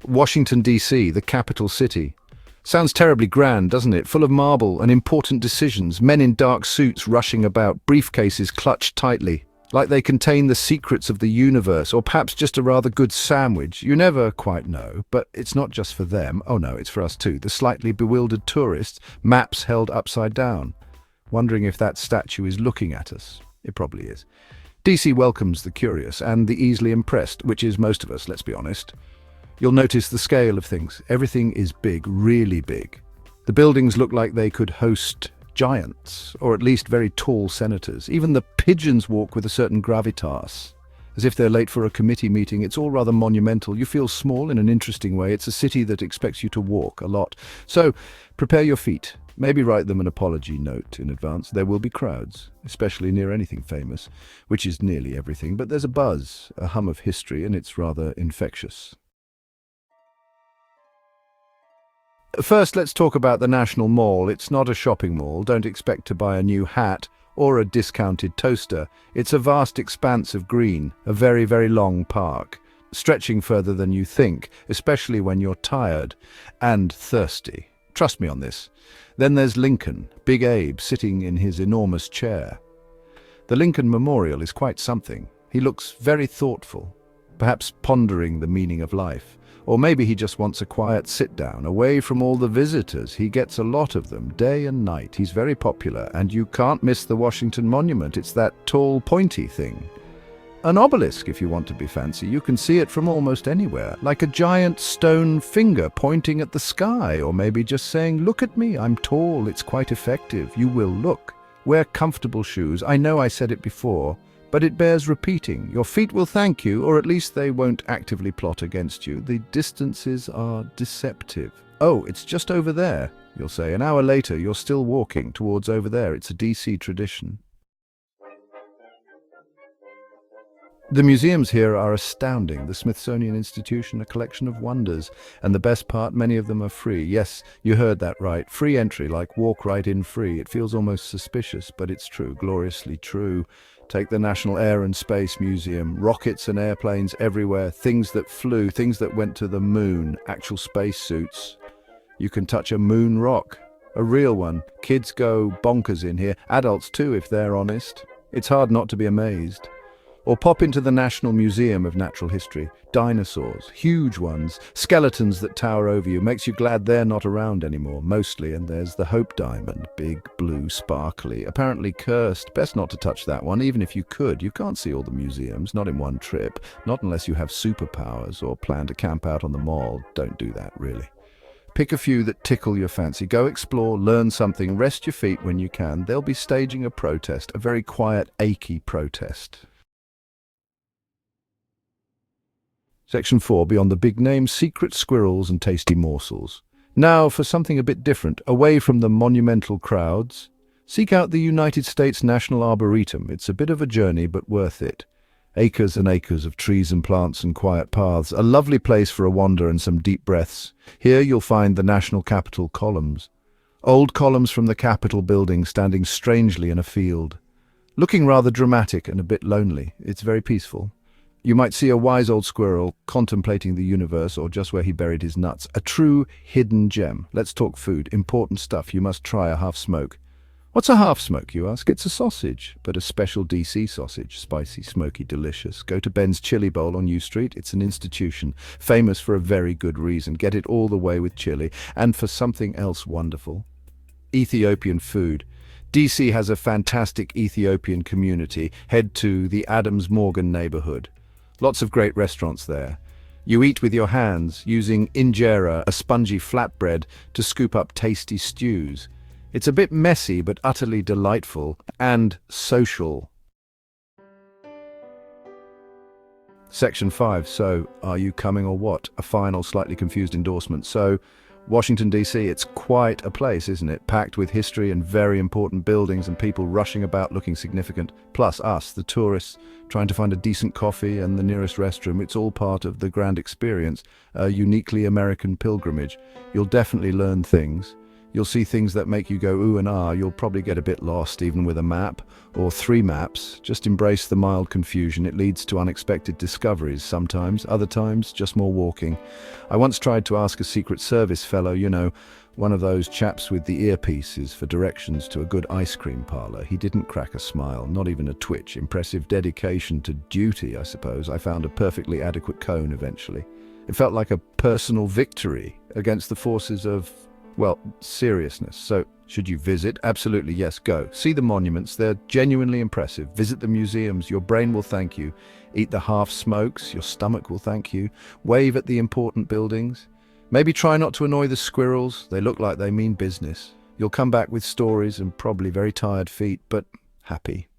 Washington, D.C., the capital city. Sounds terribly grand, doesn't it? Full of marble and important decisions, men in dark suits rushing about, briefcases clutched tightly, like they contain the secrets of the universe, or perhaps just a rather good sandwich. You never quite know, but it's not just for them. Oh no, it's for us too. The slightly bewildered tourists, maps held upside down, wondering if that statue is looking at us. It probably is. DC welcomes the curious and the easily impressed, which is most of us, let's be honest. You'll notice the scale of things. Everything is big, really big. The buildings look like they could host giants, or at least very tall senators. Even the pigeons walk with a certain gravitas, as if they're late for a committee meeting. It's all rather monumental. You feel small in an interesting way. It's a city that expects you to walk a lot. So, prepare your feet. Maybe write them an apology note in advance. There will be crowds, especially near anything famous, which is nearly everything, but there's a buzz, a hum of history, and it's rather infectious. First, let's talk about the National Mall. It's not a shopping mall. Don't expect to buy a new hat or a discounted toaster. It's a vast expanse of green, a very, very long park, stretching further than you think, especially when you're tired and thirsty. Trust me on this. Then there's Lincoln, Big Abe, sitting in his enormous chair. The Lincoln Memorial is quite something. He looks very thoughtful, perhaps pondering the meaning of life. Or maybe he just wants a quiet sit-down, away from all the visitors. He gets a lot of them, day and night. He's very popular, and you can't miss the Washington Monument. It's that tall, pointy thing. An obelisk, if you want to be fancy. You can see it from almost anywhere, like a giant stone finger pointing at the sky, or maybe just saying, "Look at me, I'm tall." It's quite effective. You will look. Wear comfortable shoes. I know I said it before, but it bears repeating. Your feet will thank you, or at least they won't actively plot against you. The distances are deceptive. "Oh, it's just over there," you'll say. An hour later, you're still walking towards over there. It's a DC tradition. The museums here are astounding. The Smithsonian Institution, a collection of wonders. And the best part, many of them are free. Yes, you heard that right. Free entry, like walk right in free. It feels almost suspicious, but it's true, gloriously true. Take the National Air and Space Museum. Rockets and airplanes everywhere. Things that flew, things that went to the moon. Actual spacesuits. You can touch a moon rock. A real one. Kids go bonkers in here. Adults too, if they're honest. It's hard not to be amazed. Or pop into the National Museum of Natural History. Dinosaurs, huge ones, skeletons that tower over you. Makes you glad they're not around anymore, mostly. And there's the Hope Diamond, big, blue, sparkly, apparently cursed. Best not to touch that one, even if you could. You can't see all the museums, not in one trip. Not unless you have superpowers or plan to camp out on the mall. Don't do that, really. Pick a few that tickle your fancy. Go explore, learn something, rest your feet when you can. They'll be staging a protest, a very quiet, achy protest. Section 4, beyond the big names, secret squirrels and tasty morsels. Now for something a bit different, away from the monumental crowds. Seek out the United States National Arboretum. It's a bit of a journey, but worth it. Acres and acres of trees and plants and quiet paths. A lovely place for a wander and some deep breaths. Here you'll find the National Capitol columns. Old columns from the Capitol building standing strangely in a field. Looking rather dramatic and a bit lonely. It's very peaceful. You might see a wise old squirrel contemplating the universe or just where he buried his nuts. A true hidden gem. Let's talk food. Important stuff. You must try a half-smoke. What's a half-smoke, you ask? It's a sausage, but a special DC sausage. Spicy, smoky, delicious. Go to Ben's Chili Bowl on U Street. It's an institution, famous for a very good reason. Get it all the way with chili. And for something else wonderful. Ethiopian food. DC has a fantastic Ethiopian community. Head to the Adams Morgan neighborhood. Lots of great restaurants there. You eat with your hands, using injera, a spongy flatbread, to scoop up tasty stews. It's a bit messy, but utterly delightful and social. Section 5. So, are you coming or what? A final, slightly confused endorsement. So, Washington, D.C., it's quite a place, isn't it? Packed with history and very important buildings and people rushing about looking significant. Plus us, the tourists, trying to find a decent coffee and the nearest restroom. It's all part of the grand experience, a uniquely American pilgrimage. You'll definitely learn things. You'll see things that make you go ooh and ah. You'll probably get a bit lost even with a map or three maps. Just embrace the mild confusion. It leads to unexpected discoveries sometimes, other times just more walking. I once tried to ask a Secret Service fellow, one of those chaps with the earpieces, for directions to a good ice cream parlor. He didn't crack a smile, not even a twitch. Impressive dedication to duty, I suppose. I found a perfectly adequate cone eventually. It felt like a personal victory against the forces of, well, seriousness. So, should you visit? Absolutely, yes, go. See the monuments, they're genuinely impressive. Visit the museums, your brain will thank you. Eat the half-smokes, your stomach will thank you. Wave at the important buildings. Maybe try not to annoy the squirrels, they look like they mean business. You'll come back with stories and probably very tired feet, but happy.